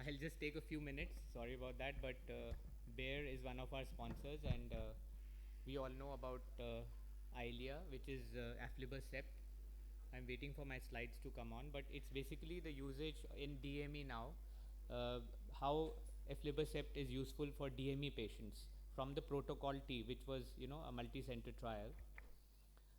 I'll just take a few minutes. Sorry about that, but Bayer is one of our sponsors, and we all know about ILEA, which is aflibercept. I'm waiting for my slides to come on, but it's basically the usage in DME now. How aflibercept is useful for DME patients from the protocol T, which was a multi-center trial.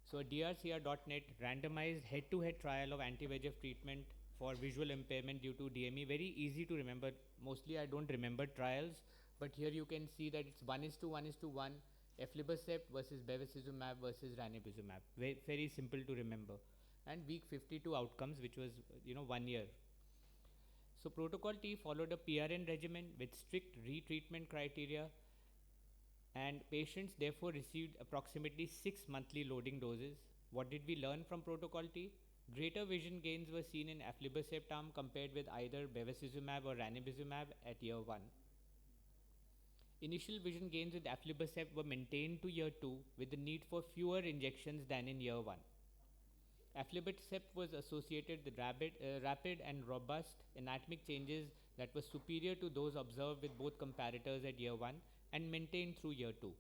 So a drcr.net randomized head-to-head trial of anti VEGF treatment for visual impairment due to DME. Very easy to remember. Mostly I don't remember trials, but here you can see that it's 1:1:1 aflibercept versus bevacizumab versus ranibizumab. Very simple to remember. And week 52 outcomes, which was 1 year. So protocol T followed a PRN regimen with strict retreatment criteria, and patients therefore received approximately 6 monthly loading doses. What did we learn from protocol T? Greater vision gains were seen in aflibercept arm compared with either bevacizumab or ranibizumab at year 1. Initial vision gains with aflibercept were maintained to year 2 with the need for fewer injections than in year 1. Aflibercept was associated with rapid and robust anatomic changes that were superior to those observed with both comparators at year 1 and maintained through year 2.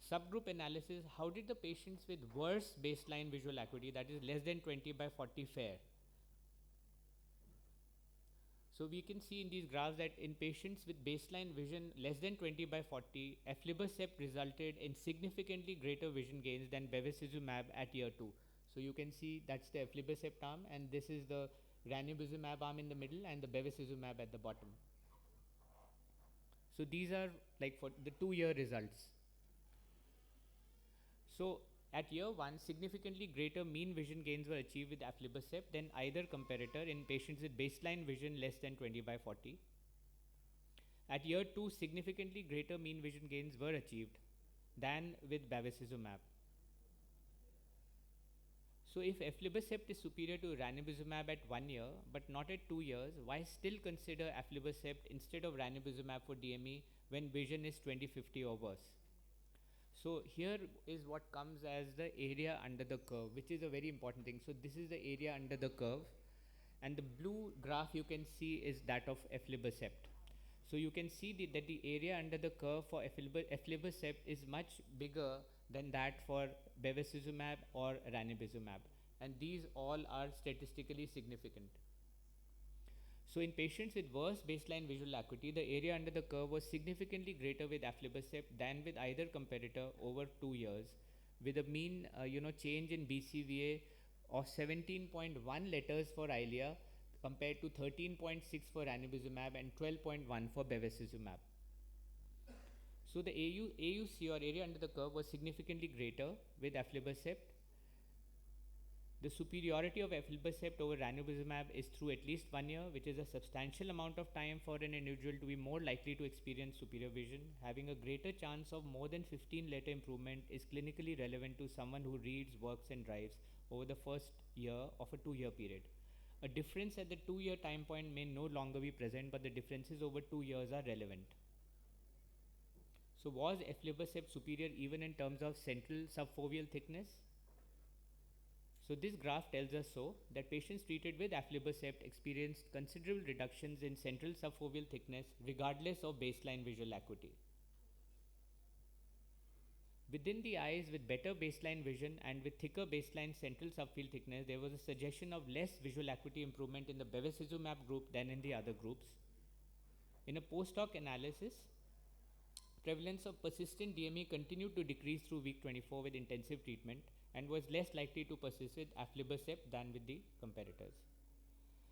Subgroup analysis: how did the patients with worse baseline visual acuity, that is less than 20/40, fare? So we can see in these graphs that in patients with baseline vision less than 20/40, aflibercept resulted in significantly greater vision gains than bevacizumab at year 2. So you can see that's the aflibercept arm, and this is the ranibizumab arm in the middle and the bevacizumab at the bottom. So these are like for the 2-year results. So at year 1, significantly greater mean vision gains were achieved with aflibercept than either comparator in patients with baseline vision less than 20/40. At year 2, significantly greater mean vision gains were achieved than with bevacizumab. So if aflibercept is superior to ranibizumab at 1 year but not at 2 years, why still consider aflibercept instead of ranibizumab for DME when vision is 20/50 or worse? So here is what comes as the area under the curve, which is a very important thing. So this is the area under the curve, and the blue graph you can see is that of aflibercept. So you can see that the area under the curve for aflibercept is much bigger than that for bevacizumab or ranibizumab, and these all are statistically significant. So in patients with worse baseline visual acuity, the area under the curve was significantly greater with aflibercept than with either comparator over 2 years, with a mean change in BCVA of 17.1 letters for ILEA compared to 13.6 for ranibizumab and 12.1 for bevacizumab. So the AUC, or area under the curve, was significantly greater with aflibercept. The superiority of aflibercept over ranibizumab is through at least 1 year, which is a substantial amount of time for an individual to be more likely to experience superior vision. Having a greater chance of more than 15 letter improvement is clinically relevant to someone who reads, works and drives over the first year of a 2-year period. A difference at the 2-year time point may no longer be present, but the differences over 2 years are relevant. So was aflibercept superior even in terms of central subfoveal thickness? So this graph tells us that patients treated with aflibercept experienced considerable reductions in central subfoveal thickness regardless of baseline visual acuity. Within the eyes with better baseline vision and with thicker baseline central subfield thickness, there was a suggestion of less visual acuity improvement in the bevacizumab group than in the other groups. In a post-hoc analysis, prevalence of persistent DME continued to decrease through week 24 with intensive treatment and was less likely to persist with aflibercept than with the comparators.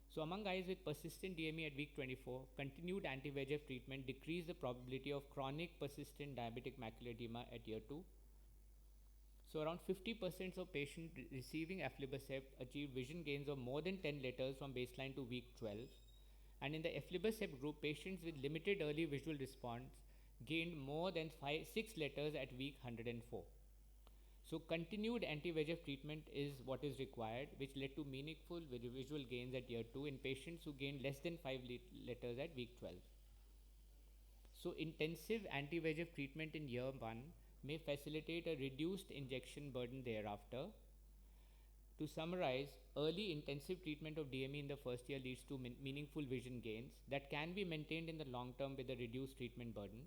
So among eyes with persistent DME at week 24, continued anti VEGF treatment decreased the probability of chronic persistent diabetic macular edema at year 2. So around 50% of patients receiving aflibercept achieved vision gains of more than 10 letters from baseline to week 12. And in the aflibercept group, patients with limited early visual response gained more than 6 letters at week 104. So continued anti-VEGF treatment is what is required, which led to meaningful visual gains at year 2 in patients who gained less than 5 letters at week 12. So intensive anti-VEGF treatment in year 1 may facilitate a reduced injection burden thereafter. To summarize, early intensive treatment of DME in the first year leads to meaningful vision gains that can be maintained in the long term with a reduced treatment burden.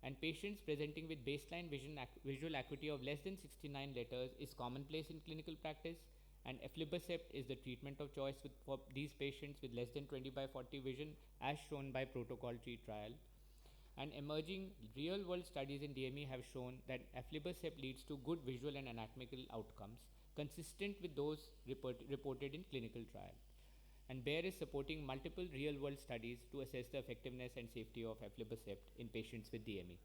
And patients presenting with baseline visual acuity of less than 69 letters is commonplace in clinical practice, and aflibercept is the treatment of choice for these patients with less than 20/40 vision, as shown by Protocol T trial. And emerging real-world studies in DME have shown that aflibercept leads to good visual and anatomical outcomes consistent with those reported in clinical trial. And Bayer is supporting multiple real-world studies to assess the effectiveness and safety of aflibercept in patients with DME.